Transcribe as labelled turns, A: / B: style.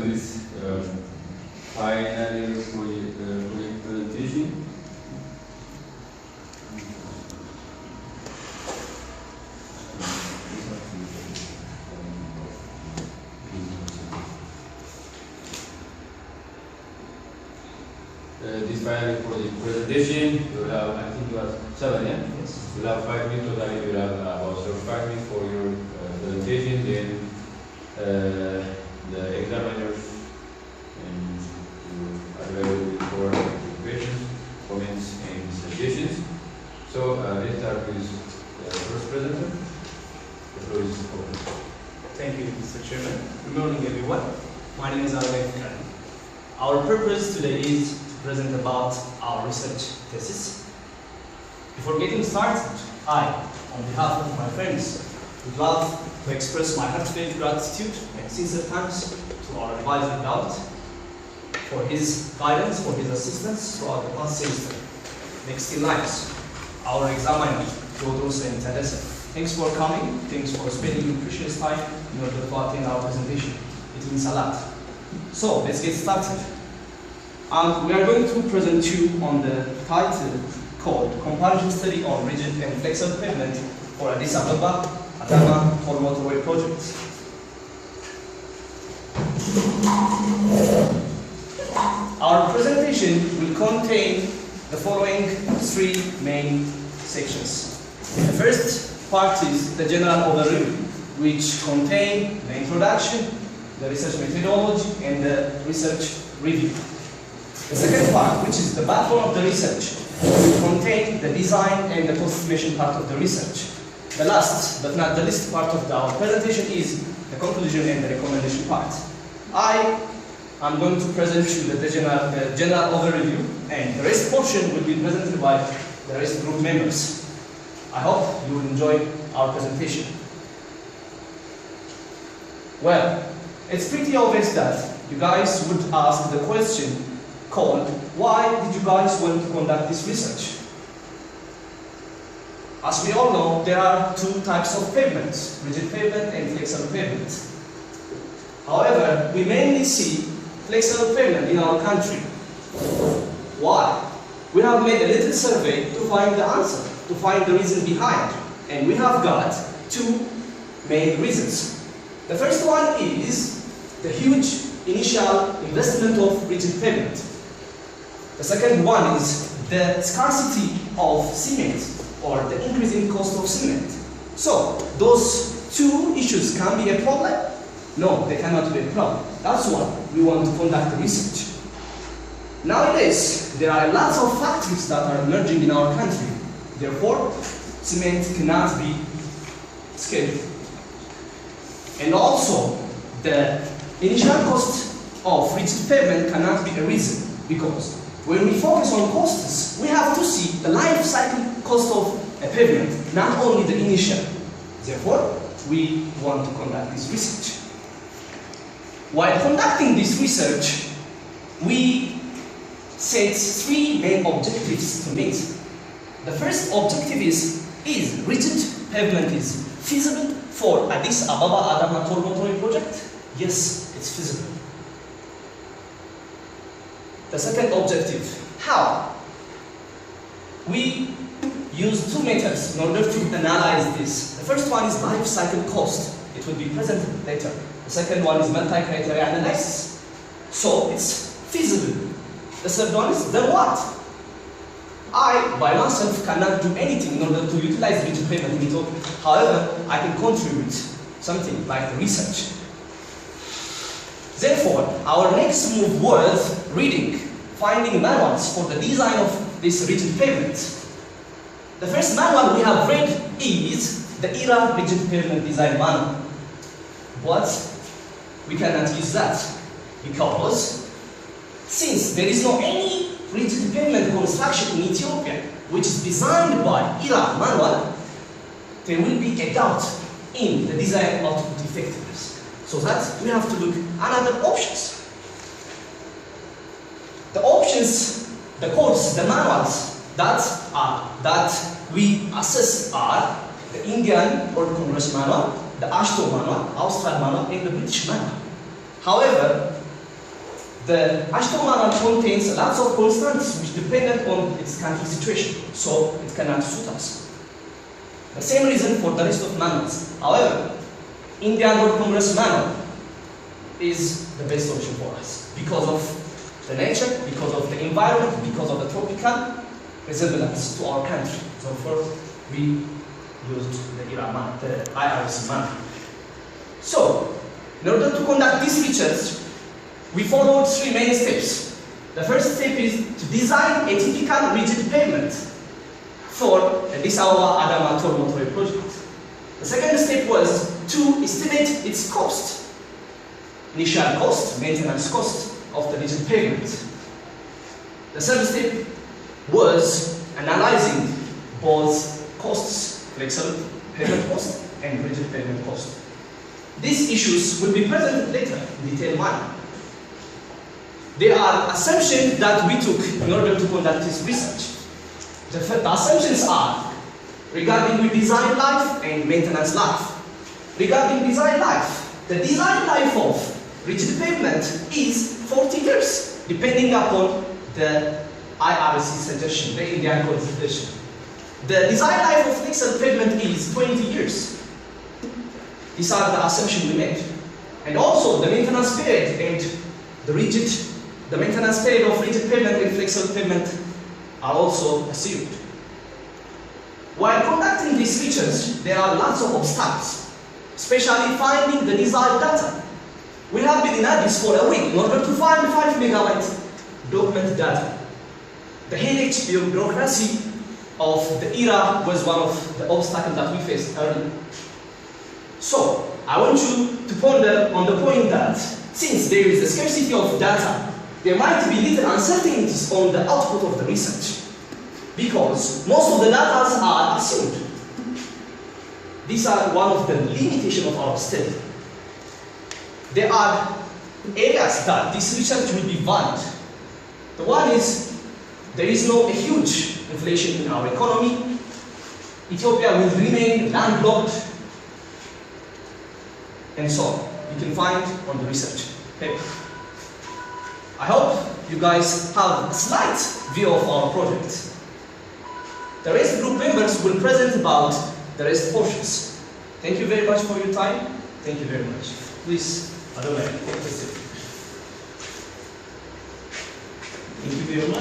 A: this final year project presentation. This final project presentation, you will have, I think you have 7, yeah?
B: Yes.
A: You will have 5 minutes totally. You will have about 5 minutes for your presentation. Then the examiners are available for questions, comments, and suggestions. So let's start with the first presenter. The floor is open.
B: Thank you, Mr. Chairman. Good morning, everyone. My name is Arvind Karan. Our purpose today is to present about our research thesis. Before getting started, I, on behalf of my friends, would love to express my heartfelt gratitude and sincere thanks to our advisor, Daud, for his guidance, for his assistance throughout the past semester. Next in lines, our examiner, Teodros and Tadessa. Thanks for coming. Thanks for spending your precious time in order to attend our presentation. It means a lot. So let's get started. We are going to present you on the title called Comparative Study on Rigid and Flexible Pavement for Addis Ababa Adama Toll Motorway Project. Our presentation will contain the following 3 main sections. The first part is the general overview, which contain the introduction, the research methodology, and the research review. The second part, which is the backbone of the research, will contain the design and the cost estimation part of the research. The last, but not the least part of our presentation is the conclusion and the recommendation part. I am going to present you the general overview, and the rest portion will be presented by the rest group members. I hope you will enjoy our presentation. Well, it's pretty obvious that you guys would ask the question called, why did you guys want to conduct this research? As we all know, there are 2 types of pavements, rigid pavement and flexible pavement. However, we mainly see flexible pavement in our country. Why? We have made a little survey to find the answer, to find the reason behind, and we have got 2 main reasons. The first one is the huge initial investment of rigid pavement. The second one is the scarcity of cement, or the increasing cost of cement. So, those 2 issues can be a problem? No, they cannot be a problem. That's why we want to conduct the research. Nowadays, there are lots of factories that are emerging in our country. Therefore, cement cannot be scaled. And also, the initial cost of rigid pavement cannot be a reason, because when we focus on costs, we have to see the life cycle cost of a pavement, not only the initial. Therefore, we want to conduct this research. While conducting this research, we set 3 main objectives to meet. The first objective is rigid pavement is feasible for Addis Ababa Adama Toll Motorway project? Yes, it's feasible. The second objective, how? We use 2 methods in order to analyze this. The first one is life cycle cost. It will be presented later. The second one is multi-criteria analysis. So it's feasible. The third one is then what? I, by myself, cannot do anything in order to utilize rigid pavement in Ethiopia. However, I can contribute something like the research. Therefore, our next move was reading, finding manuals for the design of this rigid pavement. The first manual we have read is the ERA Rigid Pavement Design Manual. But we cannot use that because since there is no any rigid pavement construction in Ethiopia which is designed by ERA manual, there will be a doubt in the design output effectiveness. So that we have to look at other options. The options, the codes, the manuals that we assess are the Indian Road Congress manual, the AASHTO manual, Austral manual, and the British manual. However, The Ashton Manual contains lots of constants which depend on its country situation, so it cannot suit us. The same reason for the rest of manuals. However, Indian Road Congress Manual is the best solution for us because of the nature, because of the environment, because of the tropical resemblance to our country. So first we used the IRC manual. So, in order to conduct this research, we followed three main steps. The first step is to design a typical rigid pavement for the Addis Ababa Adama Toll Motorway project. The second step was to estimate its cost, initial cost, maintenance cost of the rigid pavement. The third step was analyzing both costs, flexible pavement cost and rigid pavement cost. These issues will be presented later in detailed manner. There are assumptions that we took in order to conduct this research. The assumptions are regarding with design life and maintenance life. Regarding design life, the design life of rigid pavement is 40 years, depending upon the IRC suggestion, the Indian Code suggestion. The design life of flexible pavement is 20 years. These are the assumptions we made. And also the maintenance period and the maintenance period of rigid pavement and flexible pavement are also assumed. While conducting this research, there are lots of obstacles, especially finding the desired data. We have been in Addis for a week in order to find 5 megabyte document data. The headache bureaucracy of the era was one of the obstacles that we faced earlier. So, I want you to ponder on the point that since there is a scarcity of data, there might be little uncertainties on the output of the research, because most of the data are assumed. These are one of the limitations of our study. There are areas that this research will be valid. The one is, there is no huge inflation in our economy. Ethiopia will remain landlocked, and so on. You can find on the research paper. I hope you guys have a slight view of our project. The rest group members will present about the rest portions. Thank you very much for your time. Thank you very much. Please, Adonai, take the seat. Thank you very much.